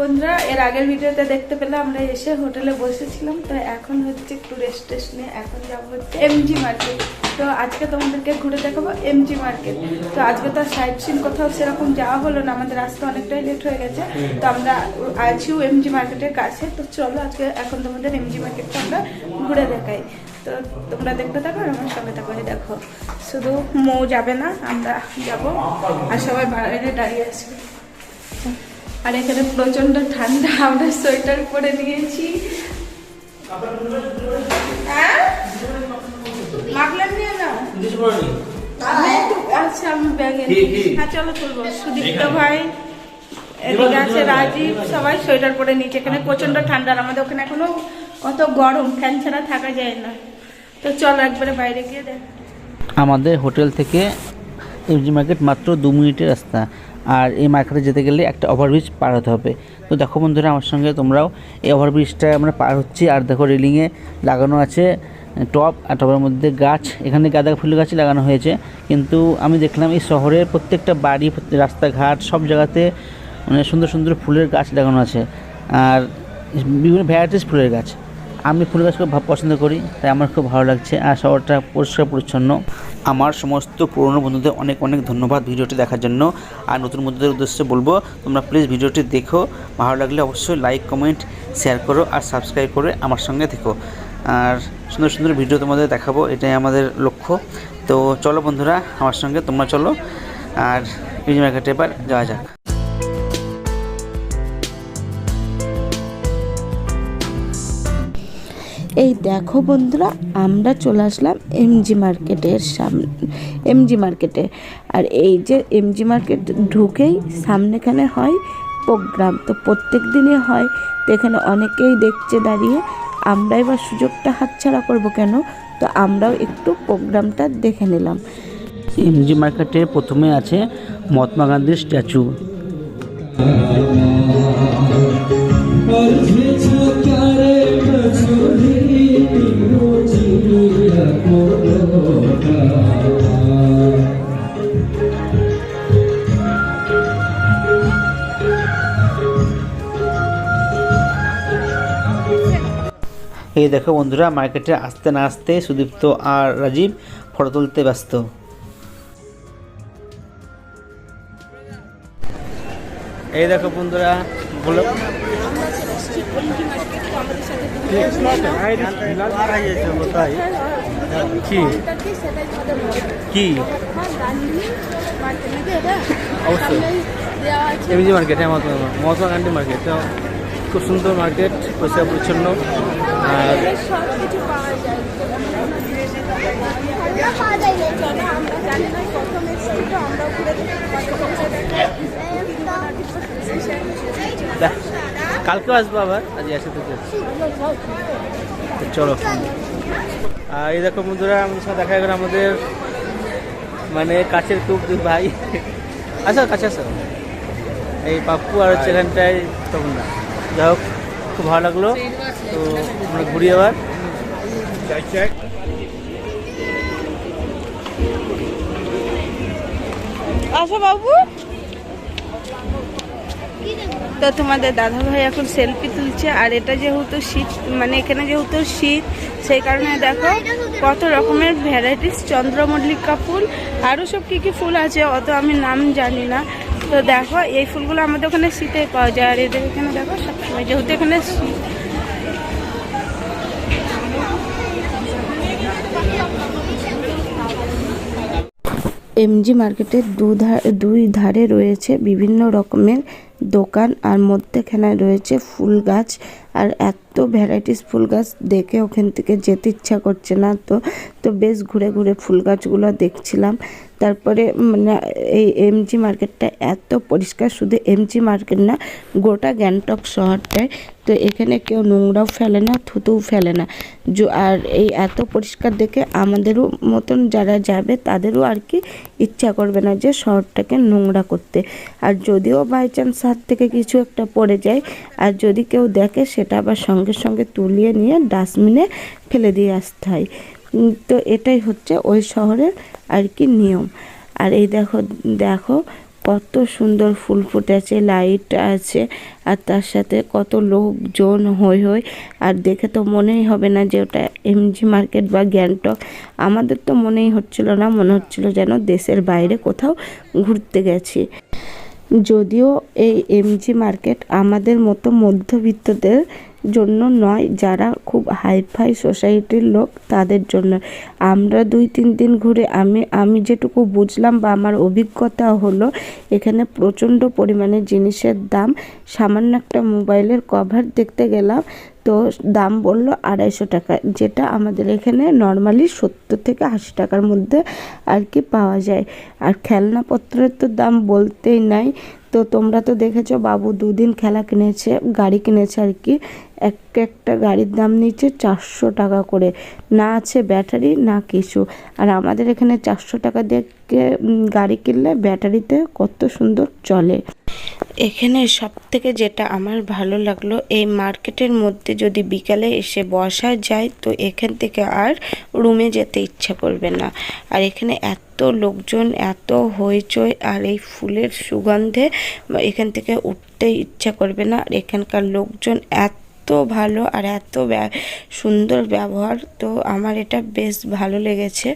বন্ধুরা, এর আগের ভিডিওতে দেখতে পেলে আমরা এসে হোটেলে বসেছিলাম। তো এখন হচ্ছে একটু রেস্ট টেস্ট নিয়ে এখন যাবো হচ্ছে এমজি মার্কেট। তো আজকে তোমাদেরকে ঘুরে দেখাবো এমজি মার্কেট। তো আজকে তো সাইট সিন কোথাও সেরকম যাওয়া হলো না, আমাদের আসতে অনেকটাই লেট হয়ে গেছে। তো আমরা আছিও এমজি মার্কেটের কাছে। তো চলো আজকে এখন তোমাদের এমজি মার্কেটটা আমরা ঘুরে দেখাই। তো তোমরা দেখতে থাকো আর আমার সঙ্গে থাকো। দেখো শুধু মৌ যাবে না, আমরা যাব আর সবাই বাইরে দাঁড়িয়ে আসবে। আর এখানে প্রচন্ড ঠান্ডা, আমরা সোয়েটার পরে নিয়েছি। আচ্ছা আমি ব্যাগে, হ্যাঁ চলো তুলবো। সুদীপ্ত ভাই, এদিকে আছে রাজীব, সবাই সোয়েটার পরে নিয়েছে। এখানে প্রচন্ড ঠান্ডা, আমাদের ওখানে এখনো কত গরম, ফ্যান ছাড়া থাকা যায় না। তো চলো একবারে বাইরে গিয়ে দেখ। আমাদের হোটেল থেকে এমজি মার্কেট মাত্র 2 মিনিটের রাস্তা। আর এই মার্কেটে যেতে গেলে একটা ওভারব্রিজ পার হতে হবে। তো দেখো বন্ধুরা, আমার সঙ্গে তোমরাও এই ওভারব্রিজটা আমরা পার হচ্ছি। আর দেখো রেলিংয়ে লাগানো আছে টব, আর টবের মধ্যে গাছ। এখানে গাঁদা ফুলের গাছ লাগানো হয়েছে। কিন্তু আমি দেখলাম এই শহরের প্রত্যেকটা বাড়ি, রাস্তাঘাট, সব জায়গাতে মানে সুন্দর সুন্দর ফুলের গাছ লাগানো আছে, আর বিভিন্ন ভ্যারাইটিস ফুলের গাছ। আমি ফুল গাছ খুব পছন্দ করি, তাই আমার খুব ভালো লাগছে। আর শহরটা পরিষ্কার পরিচ্ছন্ন। আমার সমস্ত পুরনো বন্ধুদের অনেক অনেক ধন্যবাদ ভিডিওটি দেখার জন্য। আর নতুন বন্ধুদের উদ্দেশ্যে বলবো, তোমরা প্লিজ ভিডিওটি দেখো, ভালো লাগলে অবশ্যই লাইক, কমেন্ট, শেয়ার করো আর সাবস্ক্রাইব করে আমার সঙ্গে থেকো। আর সুন্দর সুন্দর ভিডিও তোমাদের দেখাবো, এটাই আমাদের লক্ষ্য। তো চলো বন্ধুরা, আমার সঙ্গে তোমরা চলো, আর এমজি মার্কেটে এবার যাওয়া যাক। এই দেখো বন্ধুরা, আমরা চলে আসলাম এমজি মার্কেটের সামনে, এমজি মার্কেটে। আর এই যে এমজি মার্কেট ঢুকেই সামনেখানে হয় প্রোগ্রাম। তো প্রত্যেক দিনই হয়, তো এখানে অনেকেই দেখছে দাঁড়িয়ে। আমরা এবার সুযোগটা হাতছাড়া করব কেন, তো আমরাও একটু প্রোগ্রামটা দেখে নিলাম। এমজি মার্কেটে প্রথমে আছে মহাত্মা গান্ধীর স্ট্যাচু। এই দেখো বন্ধুরা, মার্কেটে আসতে না আসতে সুদীপ্ত আর রাজীব ফটো তুলতে ব্যস্ত। এই দেখো বন্ধুরা, বলো কি অবশ্যই এমজি মার্কেট, হ্যাঁ মহাত্মা গান্ধী মার্কেট, খুব সুন্দর মার্কেট, পরিষ্কার পরিচ্ছন্ন। আর কালকেও আসবো আবার, আজ আসে তো চলো। আর এই দেখো বন্ধুরা, আমাদের সাথে দেখা গেল আমাদের মানে কাছের খুব দুই ভাই। আসো কাছে আসো, এই পাপ্পু আর হচ্ছে এখানটায় তখন না। যাই হোক, খুব ভালো লাগলো। তো আমরা ঘুরি আবার। আসো বাবু। তো তোমাদের দাদা ভাই এখন সেলফি তুলছে। আর এটা যেহেতু শীত, মানে এখানে যেহেতু শীত, সেই কারণে দেখো কত রকমের ভ্যারাইটিস চন্দ্রমল্লিকা ফুল, আরও সব কী কী ফুল আছে, অত আমি নাম জানি না। তো দেখো এই ফুলগুলো আমাদের ওখানে শীতে পাওয়া যায়। আর এদের এখানে দেখো সবসময়, যেহেতু এখানে শীত। এমজি মার্কেটের দুই ধারে রয়েছে বিভিন্ন রকমের দোকান, আর মধ্যেখানে রয়েছে ফুল গাছ। আর এত ভ্যারাইটিস ফুল গাছ দেখে ওখান থেকে যেতে ইচ্ছা করছে না। তো বেশ ঘুরে ঘুরে ফুল গাছগুলো দেখছিলাম। তারপরে মানে এই এমজি মার্কেটটা এত পরিষ্কার, শুধু এমজি মার্কেট না, গোটা গ্যাংটক শহরটায়। তো এখানে কেউ নোংরাও ফেলে না, থুতুও ফেলে না। আর এই এত পরিষ্কার দেখে আমাদেরও মতন যারা যাবে তাদেরও আর কি ইচ্ছা করবে না যে শহরটাকে নোংরা করতে। আর যদিও বাই চান্স হাত থেকে কিছু একটা পড়ে যায়, আর যদি কেউ দেখে, সেটা আবার সঙ্গে সঙ্গে তুলিয়ে নিয়ে ডাস্টবিনে ফেলে দিয়ে আসতে হয়। তো এটাই হচ্ছে ওই শহরের আর কি নিয়ম। আর এই দেখো কত সুন্দর ফুল ফুটেছে, লাইট আছে, আর তার সাথে কত লোকজন হই হই। আর দেখে তো মনেই হবে না যে ওটা এমজি মার্কেট বা গ্যাংটক। আমাদের তো মনেই হচ্ছিল না, মনে হচ্ছিল যেন দেশের বাইরে কোথাও ঘুরতে গেছি। যদিও এই এমজি মার্কেট আমাদের মতো মধ্যবিত্তদের জন্য নয়, যারা খুব হাইফাই সোসাইটির লোক তাদের জন্য। আমরা 2-3 দিন ঘুরে আমি যেটুকু বুঝলাম বা আমার অভিজ্ঞতা হলো, এখানে প্রচণ্ড পরিমাণে জিনিসের দাম। সামান্য একটা মোবাইলের কভার দেখতে গেলাম, তো দাম বললো 250 টাকা, যেটা আমাদের এখানে নর্মালি 70 থেকে 80 টাকার মধ্যে আর কি পাওয়া যায়। আর খেলনাপত্রের তো দাম বলতেই নাই। তো তোমরা তো দেখেছো, বাবু 2 দিন খেলা কিনেছে, গাড়ি কিনেছে আর কি। একটা গাড়ির দাম নিচ্ছে 400 টাকা করে, না আছে ব্যাটারি না কিছু। আর আমাদের এখানে 400 টাকা দিয়ে গাড়ি কিনলে ব্যাটারিতে কত সুন্দর চলে। এখানে সব থেকে যেটা আমার ভালো লাগলো, এই মার্কেটের মধ্যে যদি বিকালে এসে বসা যায় তো এখান থেকে আর রুমে যেতে ইচ্ছা করবে না। আর এখানে এত লোকজন, এত হইচই, আর এই ফুলের সুগন্ধে এখান থেকে উঠতে ইচ্ছা করবে না। আর এখানকার লোকজন এত ভালো আর এত সুন্দর ব্যবহার, তো আমার এটা বেশ ভালো লেগেছে।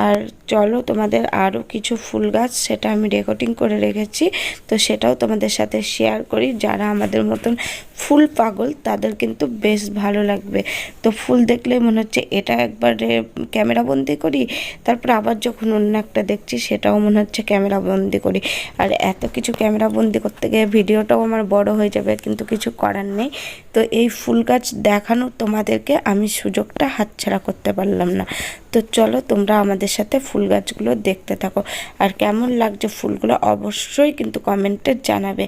আর চলো তোমাদের আরও কিছু ফুল গাছ, সেটা আমি রেকর্ডিং করে রেখেছি, তো সেটাও তোমাদের সাথে শেয়ার করি। যারা আমাদের মতন ফুল পাগল তাদের কিন্তু বেশ ভালো লাগবে। তো ফুল দেখলে মনে হচ্ছে এটা একবারে ক্যামেরা বন্দি করি, তারপর আবার যখন অন্য একটা দেখছি সেটাও মনে হচ্ছে ক্যামেরা বন্দি করি। আর এত কিছু ক্যামেরা বন্দি করতে গিয়ে ভিডিওটাও আমার বড় হয়ে যাবে, কিন্তু কিছু করার নেই। তো এই ফুল গাছ দেখানো তোমাদেরকে আমি সুযোগটা হাতছাড়া করতে পারলাম না। তো চলো তোমরা আমাদের সাথে ফুল গাছগুলো দেখতে থাকো, আর কেমন লাগছে ফুলগুলো অবশ্যই কিন্তু কমেন্টে জানাবে।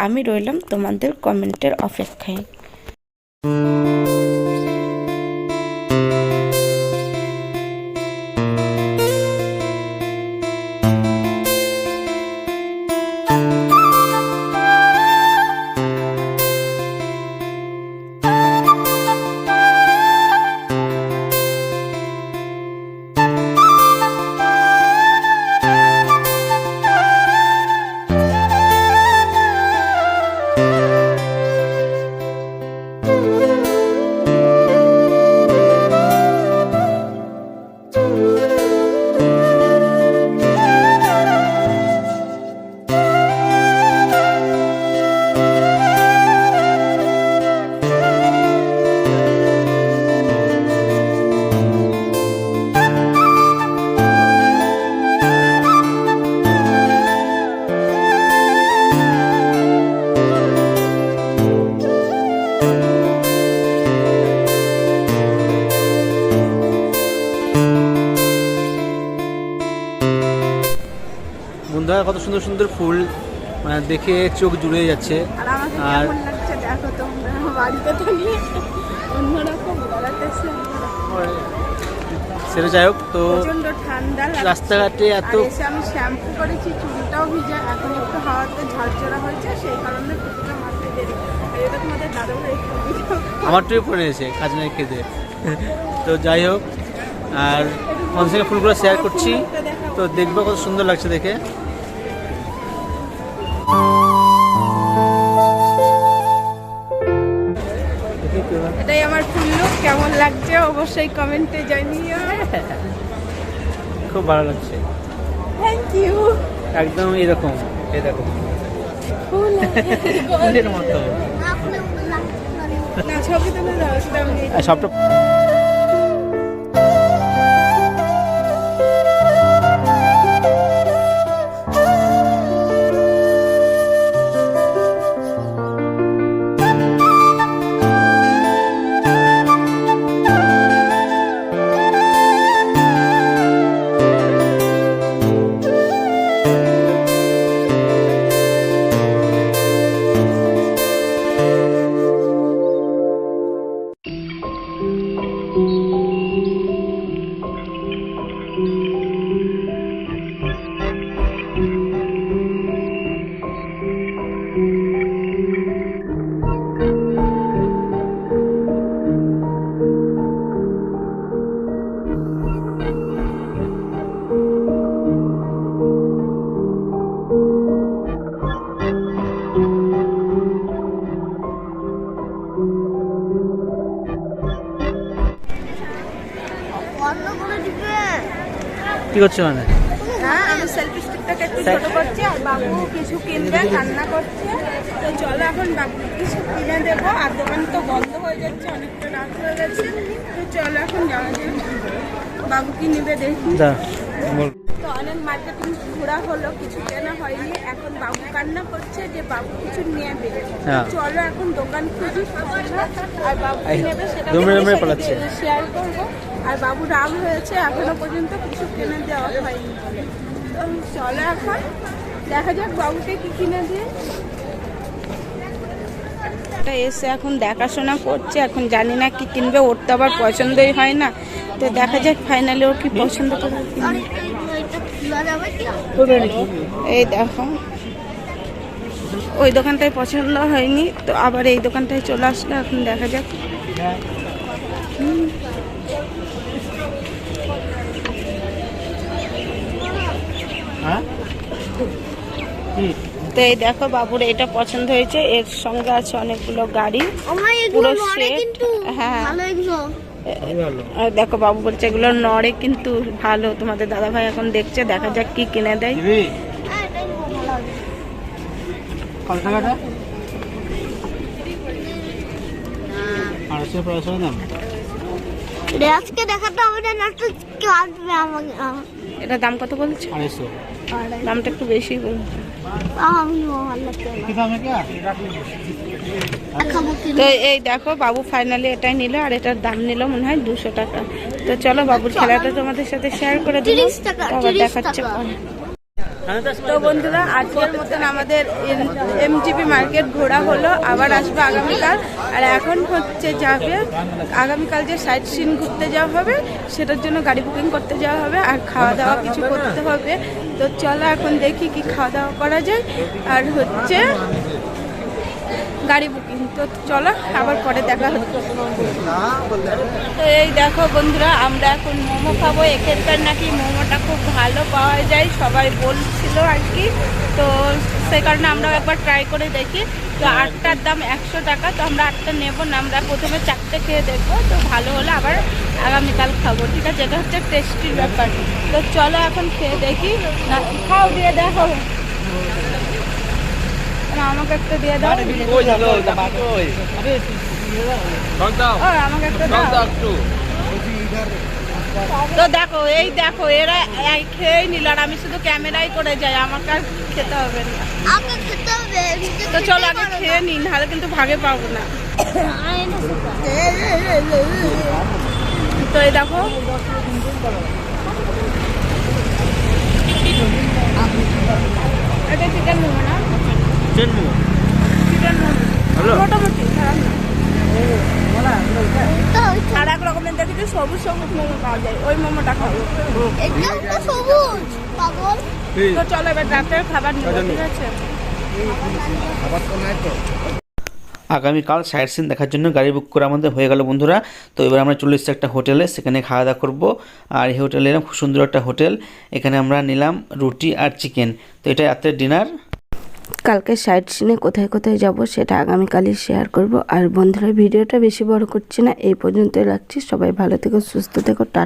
আমি রইলাম তোমাদের কমেন্টের অপেক্ষায়। বন্ধুরা কত সুন্দর সুন্দর ফুল, মানে দেখে চোখ জুড়ে যাচ্ছে। আর আমাকে আর কেমন লাগছে দেখো তোমরা, বাড়িতে থাকি অন্যরকম, বেড়াতেছে সেটা যাই হোক। তো প্রচন্ড ঠান্ডা লাগছে। রাস্তাঘাটে এত, আর এসে আমি শ্যাম্পু করেছি, চুলটাও ভিজা, এখন একটু হাওয়াতে ঝরঝরা হয়েছে, সেই কারণে চুলটা মারতে দেরি। আর এটা তোমাদের দাদা ভাই একটু ভিজা, আমার টুয়ে পড়ে এসে খাজনায় খেতে। তো যাই হোক, আর আমাদের সঙ্গে ফুলগুলো শেয়ার করছি, তো দেখবো কত সুন্দর লাগছে দেখে। এটাই আমার ফুল লুক, কেমন লাগছে অবশ্যই কমেন্টে জানিও। খুব ভালো লাগছে, থ্যাংক ইউ। একদম এরকম, এই দেখো ফুল ফুলের মতো। না ছবি তুলে দাও, সেটা আমি সবটা কি করছো মানে? হ্যাঁ, আমি সেলফি স্টিকটাকে একটু ছোট করছি আর বাবু কিছু কিনবে, কান্না করছে। তো চলো এখন বাবু কিছু কিনে দেবো, আর দোকান তো বন্ধ হয়ে যাচ্ছে, অনেকটা রাত হয়ে গেছে। তো চলো এখন যাওয়া যাক, বাবু কি নিবে দেখি। তো অনেক মার্কেটিং ঘোরা হলো, কিছু কেনা হয়নি। এখন বাবু কান্না করছে যে বাবু কিছু নেবে। চলো এখন দোকান খুঁজি, আর বাবু কি নেবে সেটা শেয়ার করবো। আর বাবু রাগ হয়েছে, এখনো পর্যন্ত কিছু কিনে দেওয়া হয়নি। তো চলো এখন দেখা যাক বাবুকে কি কিনে দিয়ে। এসে এখন দেখাশোনা করছে, এখন জানি না কি কিনবে, ওর তো আবার পছন্দই হয় না। তো দেখা যাক ফাইনালি ও কি পছন্দ করে কিনবে। এই দেখো, ওই দোকানটায় পছন্দ হয়নি, তো আবার এই দোকানটায় চলে আসলো। এখন দেখা যাক। তো এই দেখো বাবুর এটা পছন্দ হয়েছে, এর সঙ্গে আছে অনেকগুলো গাড়ি, পুরো সেট। হ্যাঁ, আর দেখো বাবু বলছে এগুলো নড়ে কিন্তু ভালো। তোমাদের দাদা ভাই এখন দেখছে, দেখা যাক কি কিনে দেয়। এটা দাম কত বলছে? দামটা একটু বেশি বলছে। তো এই দেখো বাবু ফাইনালি এটাই নিল, আর এটার দাম নিল মনে হয় 200 টাকা। তো চলো বাবুর খেলাটা তোমাদের সাথে শেয়ার করে দিই, আবার দেখাচ্ছে পরে। তো বন্ধুরা, আজকের মতন আমাদের এমজিপি মার্কেট ঘোরা হলো, আবার আসবে আগামীকাল। আর এখন হচ্ছে যাবে আগামীকাল যে সাইট সিন ঘুরতে যাওয়া হবে, সেটার জন্য গাড়ি বুকিং করতে যাওয়া হবে, আর খাওয়া দাওয়া কিছু করতে হবে। তো চলো এখন দেখি কি খাওয়া দাওয়া করা যায়, আর হচ্ছে গাড়ি বুকিং। তো চলো আবার পরে দেখা হচ্ছে। তো এই দেখো বন্ধুরা, আমরা এখন মোমো খাবো। এখানকার নাকি মোমোটা খুব ভালো পাওয়া যায়, সবাই বলছিল আর কি। তো সেই কারণে আমরা একবার ট্রাই করে দেখি। তো 8টার দাম 100 টাকা। তো আমরা 8টা নেবো না, আমরা প্রথমে 4টে খেয়ে দেখবো। তো ভালো হলে আবার আগামীকাল খাবো, ঠিক আছে? এটা হচ্ছে টেস্টির ব্যাপার। তো চলো এখন খেয়ে দেখি। না খাও, দিয়ে দেখো, আমাকে একটা দিয়ে দাও। আমাকে একটা দাও। তো দেখো, এই দেখো, এরা খেয়েই নিল, আর আমি শুধু ক্যামেরাই করে যাই, আমাকে আর খেতে হবে না। তো চলো আগে খেয়ে নিন, নাহলে কিন্তু ভাগে পাবো না। তো এই দেখো, এটা চিকেন মোমো না? চিকেন মোমো মোটামুটি খারাপ না। আর এক রকমের দেখেছি সবুজ সবুজ মোমো পাওয়া যায়, ওই মোমোটা খাবো। তো চলো এবার রাতের খাবার নিবো, ঠিক আছে? আগামীকাল সাইট সিন দেখার জন্য গাড়ি বুক করে আমাদের হয়ে গেল বন্ধুরা। তো এবার আমরা চলে এসেছি একটা হোটেলে, সেখানে খাওয়া দাওয়া করবো। আর এই হোটেলে এলাম, খুব সুন্দর একটা হোটেল। এখানে আমরা নিলাম রুটি আর চিকেন। তো এটা রাতের ডিনার। কালকে সাইট সিনে কোথায় কোথায় যাব সেটা আগামীকালই শেয়ার করব। আর বন্ধুরা, ভিডিওটা বেশি বড় করছি না, এই পর্যন্তই রাখছি। সবাই ভালো থেকো, সুস্থ থেকো, টাটা।